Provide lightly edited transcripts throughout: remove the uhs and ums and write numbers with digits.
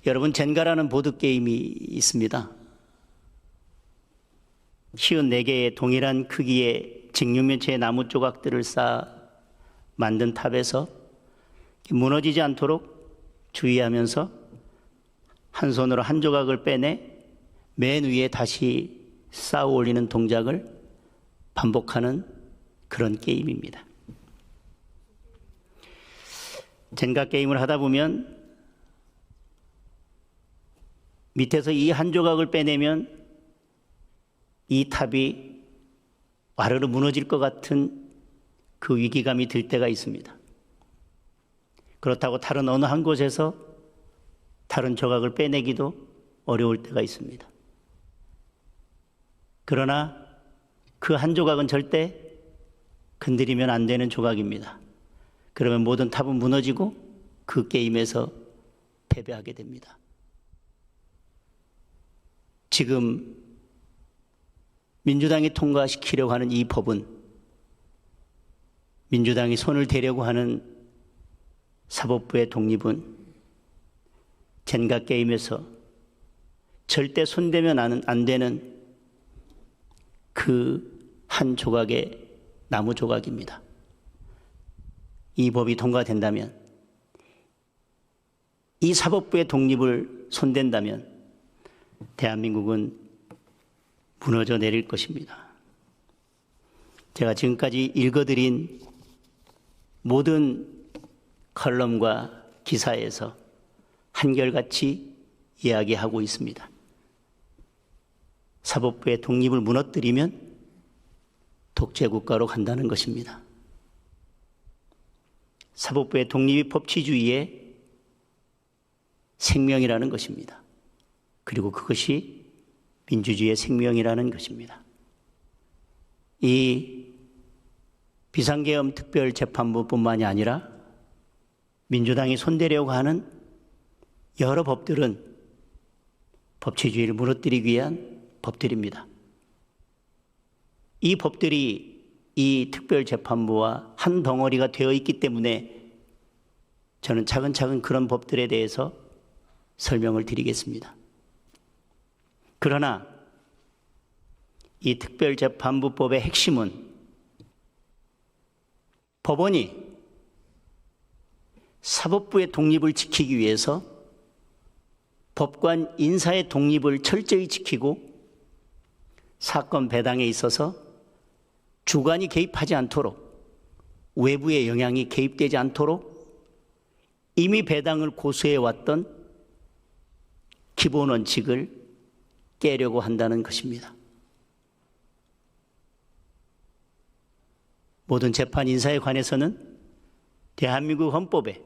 여러분, 젠가라는 보드게임이 있습니다. 쉬운 4개의 동일한 크기의 직육면체의 나무 조각들을 쌓아 만든 탑에서 무너지지 않도록 주의하면서 한 손으로 한 조각을 빼내 맨 위에 다시 쌓아 올리는 동작을 반복하는 그런 게임입니다. 젠가 게임을 하다 보면 밑에서 이 한 조각을 빼내면 이 탑이 와르르 무너질 것 같은 그 위기감이 들 때가 있습니다. 그렇다고 다른 어느 한 곳에서 다른 조각을 빼내기도 어려울 때가 있습니다. 그러나 그 한 조각은 절대 건드리면 안 되는 조각입니다. 그러면 모든 탑은 무너지고 그 게임에서 패배하게 됩니다. 지금 민주당이 통과시키려고 하는 이 법은 민주당이 손을 대려고 하는 사법부의 독립은 젠가 게임에서 절대 손대면 안 되는 그 한 조각의 나무 조각입니다. 이 법이 통과된다면, 이 사법부의 독립을 손댄다면 대한민국은 무너져 내릴 것입니다. 제가 지금까지 읽어드린 모든 컬럼과 기사에서 한결같이 이야기하고 있습니다. 사법부의 독립을 무너뜨리면 독재국가로 간다는 것입니다. 사법부의 독립이 법치주의의 생명이라는 것입니다. 그리고 그것이 민주주의의 생명이라는 것입니다. 이 비상계엄 특별재판부뿐만이 아니라 민주당이 손대려고 하는 여러 법들은 법치주의를 무너뜨리기 위한 법들입니다. 이 법들이 이 특별재판부와 한 덩어리가 되어 있기 때문에 저는 차근차근 그런 법들에 대해서 설명을 드리겠습니다. 그러나 이 특별재판부법의 핵심은 법원이 사법부의 독립을 지키기 위해서 법관 인사의 독립을 철저히 지키고 사건 배당에 있어서 주관이 개입하지 않도록, 외부의 영향이 개입되지 않도록 이미 배당을 고수해왔던 기본 원칙을 깨려고 한다는 것입니다. 모든 재판 인사에 관해서는 대한민국 헌법에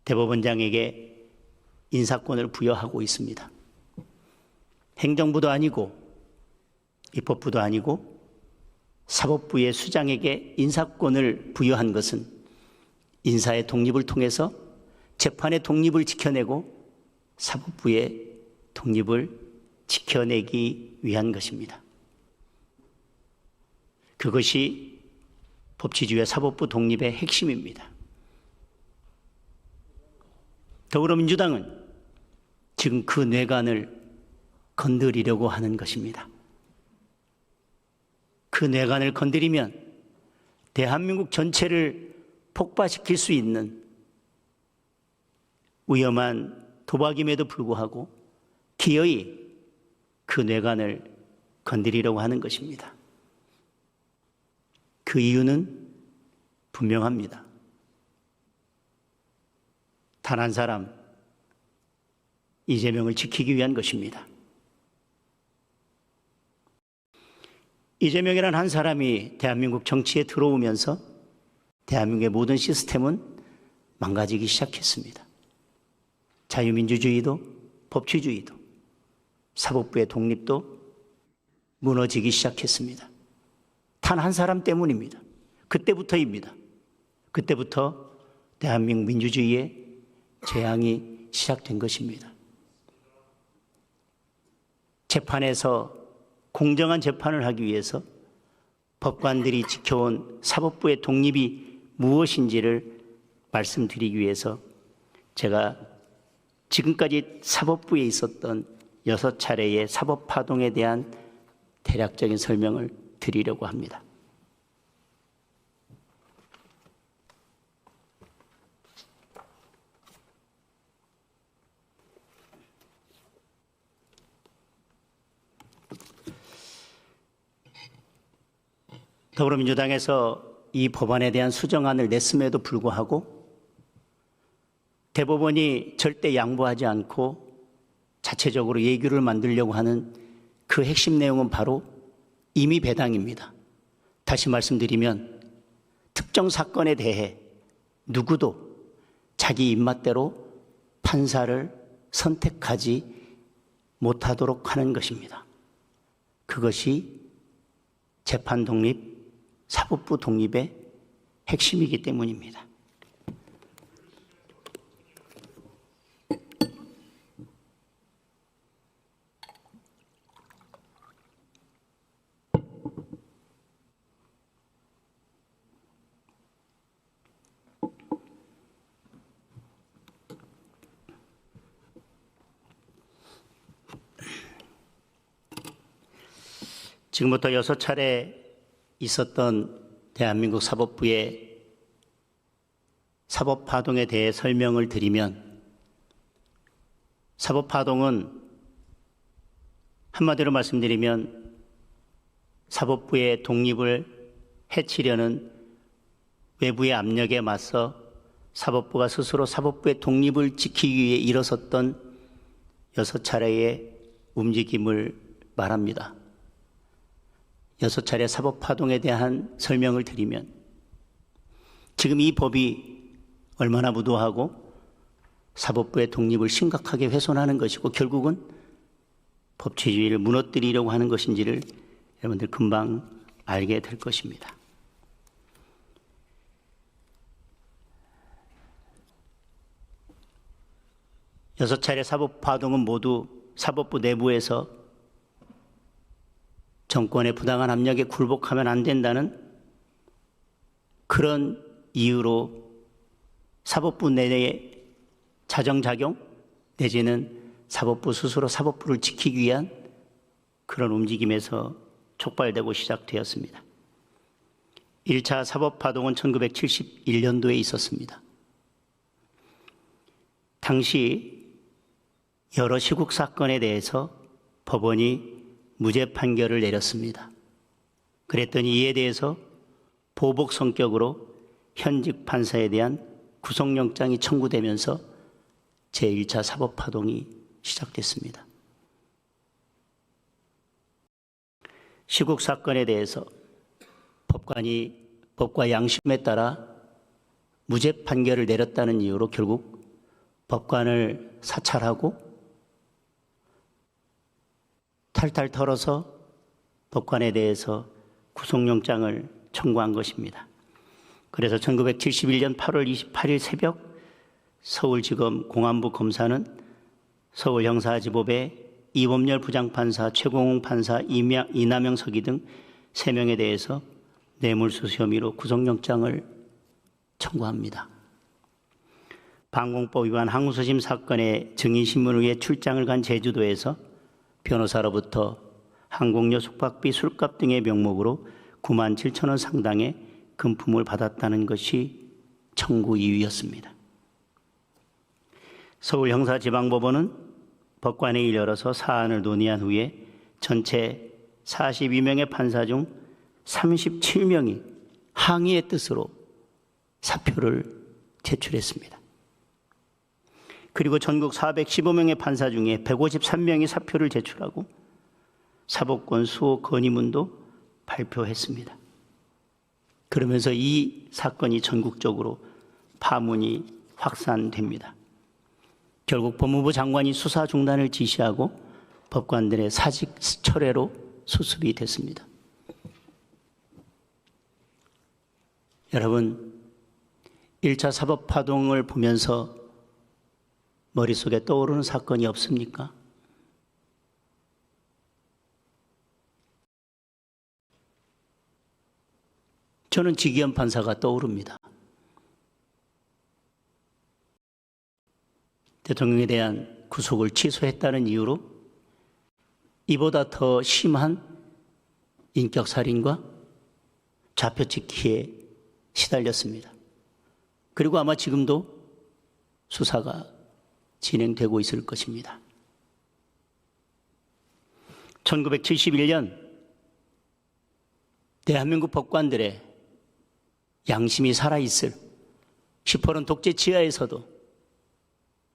대법원장에게 인사권을 부여하고 있습니다. 행정부도 아니고 입법부도 아니고 사법부의 수장에게 인사권을 부여한 것은 인사의 독립을 통해서 재판의 독립을 지켜내고 사법부의 독립을 지켜내기 위한 것입니다. 그것이 법치주의와 사법부 독립의 핵심입니다. 더불어민주당은 지금 그 뇌관을 건드리려고 하는 것입니다. 그 뇌관을 건드리면 대한민국 전체를 폭파시킬 수 있는 위험한 도박임에도 불구하고 기어이 그 뇌관을 건드리려고 하는 것입니다. 그 이유는 분명합니다. 단 한 사람, 이재명을 지키기 위한 것입니다. 이재명이라는 한 사람이 대한민국 정치에 들어오면서 대한민국의 모든 시스템은 망가지기 시작했습니다. 자유민주주의도 법치주의도 사법부의 독립도 무너지기 시작했습니다. 단 한 사람 때문입니다. 그때부터입니다. 그때부터 대한민국 민주주의의 재앙이 시작된 것입니다. 재판에서 공정한 재판을 하기 위해서 법관들이 지켜온 사법부의 독립이 무엇인지를 말씀드리기 위해서 제가 지금까지 사법부에 있었던 6차례의 사법파동에 대한 대략적인 설명을 드리려고 합니다. 더불어민주당에서 이 법안에 대한 수정안을 냈음에도 불구하고 대법원이 절대 양보하지 않고 자체적으로 예규를 만들려고 하는 그 핵심 내용은 바로 임의 배당입니다. 다시 말씀드리면 특정 사건에 대해 누구도 자기 입맛대로 판사를 선택하지 못하도록 하는 것입니다. 그것이 재판 독립, 사법부 독립의 핵심이기 때문입니다. 지금부터 6차례 있었던 대한민국 사법부의 사법파동에 대해 설명을 드리면, 사법파동은 한마디로 말씀드리면 사법부의 독립을 해치려는 외부의 압력에 맞서 사법부가 스스로 사법부의 독립을 지키기 위해 일어섰던 6차례의 움직임을 말합니다. 6차례 사법파동에 대한 설명을 드리면, 지금 이 법이 얼마나 무도하고 사법부의 독립을 심각하게 훼손하는 것이고 결국은 법치주의를 무너뜨리려고 하는 것인지를 여러분들 금방 알게 될 것입니다. 여섯 차례 사법파동은 모두 사법부 내부에서 정권의 부당한 압력에 굴복하면 안 된다는 그런 이유로 사법부 내의 자정작용 내지는 사법부 스스로 사법부를 지키기 위한 그런 움직임에서 촉발되고 시작되었습니다. 1차 사법파동은 1971년도에 있었습니다. 당시 여러 시국 사건에 대해서 법원이 무죄 판결을 내렸습니다. 그랬더니 이에 대해서 보복 성격으로 현직 판사에 대한 구속영장이 청구되면서 제1차 사법파동이 시작됐습니다. 시국 사건에 대해서 법관이 법과 양심에 따라 무죄 판결을 내렸다는 이유로 결국 법관을 사찰하고 탈탈 털어서 법관에 대해서 구속영장을 청구한 것입니다. 그래서 1971년 8월 28일 새벽 서울지검 공안부 검사는 서울형사지법의 이범렬 부장판사, 최공웅 판사, 이남영 서기 등 3명에 대해서 뇌물수수 혐의로 구속영장을 청구합니다. 방공법 위반 항우서심 사건의 증인신문을 위해 출장을 간 제주도에서 변호사로부터 항공료 숙박비 술값 등의 명목으로 9만 7천 원 상당의 금품을 받았다는 것이 청구 이유였습니다. 서울형사지방법원은 법관회의를 열어서 사안을 논의한 후에 전체 42명의 판사 중 37명이 항의의 뜻으로 사표를 제출했습니다. 그리고 전국 415명의 판사 중에 153명이 사표를 제출하고 사법권 수호 건의문도 발표했습니다. 그러면서 이 사건이 전국적으로 파문이 확산됩니다. 결국 법무부 장관이 수사 중단을 지시하고 법관들의 사직 철회로 수습이 됐습니다. 여러분, 1차 사법파동을 보면서 머릿속에 떠오르는 사건이 없습니까? 저는 지기현 판사가 떠오릅니다. 대통령에 대한 구속을 취소했다는 이유로 이보다 더 심한 인격살인과 좌표찍기에 시달렸습니다. 그리고 아마 지금도 수사가 진행되고 있을 것입니다. 1971년 대한민국 법관들의 양심이 살아있을 시퍼런 독재 지하에서도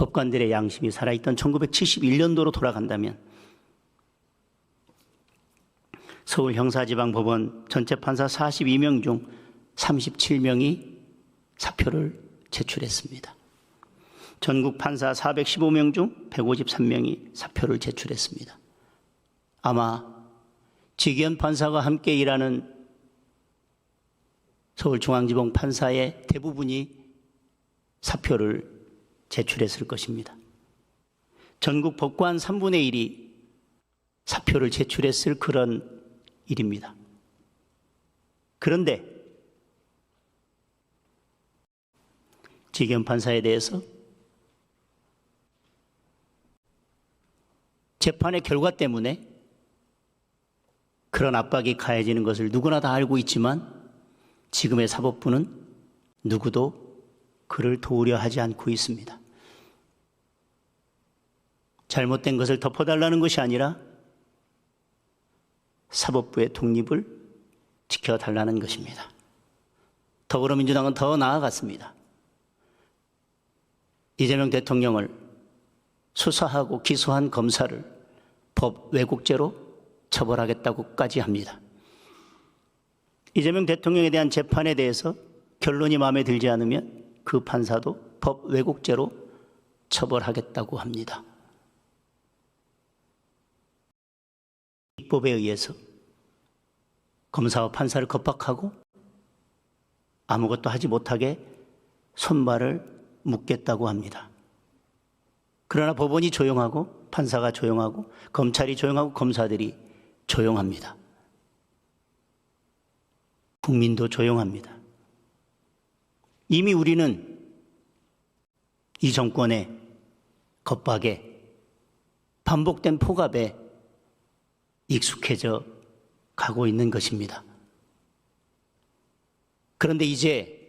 법관들의 양심이 살아있던 1971년도로 돌아간다면 서울형사지방법원 전체 판사 42명 중 37명이 사표를 제출했습니다. 전국 판사 415명 중 153명이 사표를 제출했습니다. 아마 지기현 판사와 함께 일하는 서울중앙지법 판사의 대부분이 사표를 제출했을 것입니다. 전국 법관 3분의 1이 사표를 제출했을 그런 일입니다. 그런데 지기현 판사에 대해서 재판의 결과 때문에 그런 압박이 가해지는 것을 누구나 다 알고 있지만 지금의 사법부는 누구도 그를 도우려 하지 않고 있습니다. 잘못된 것을 덮어달라는 것이 아니라 사법부의 독립을 지켜달라는 것입니다. 더불어민주당은 더 나아갔습니다. 이재명 대통령을 수사하고 기소한 검사를 법 왜곡죄로 처벌하겠다고까지 합니다. 이재명 대통령에 대한 재판에 대해서 결론이 마음에 들지 않으면 그 판사도 법 왜곡죄로 처벌하겠다고 합니다. 입법에 의해서 검사와 판사를 겁박하고 아무것도 하지 못하게 손발을 묶겠다고 합니다. 그러나 법원이 조용하고 판사가 조용하고 검찰이 조용하고 검사들이 조용합니다. 국민도 조용합니다. 이미 우리는 이 정권의 겁박에 반복된 폭압에 익숙해져 가고 있는 것입니다. 그런데 이제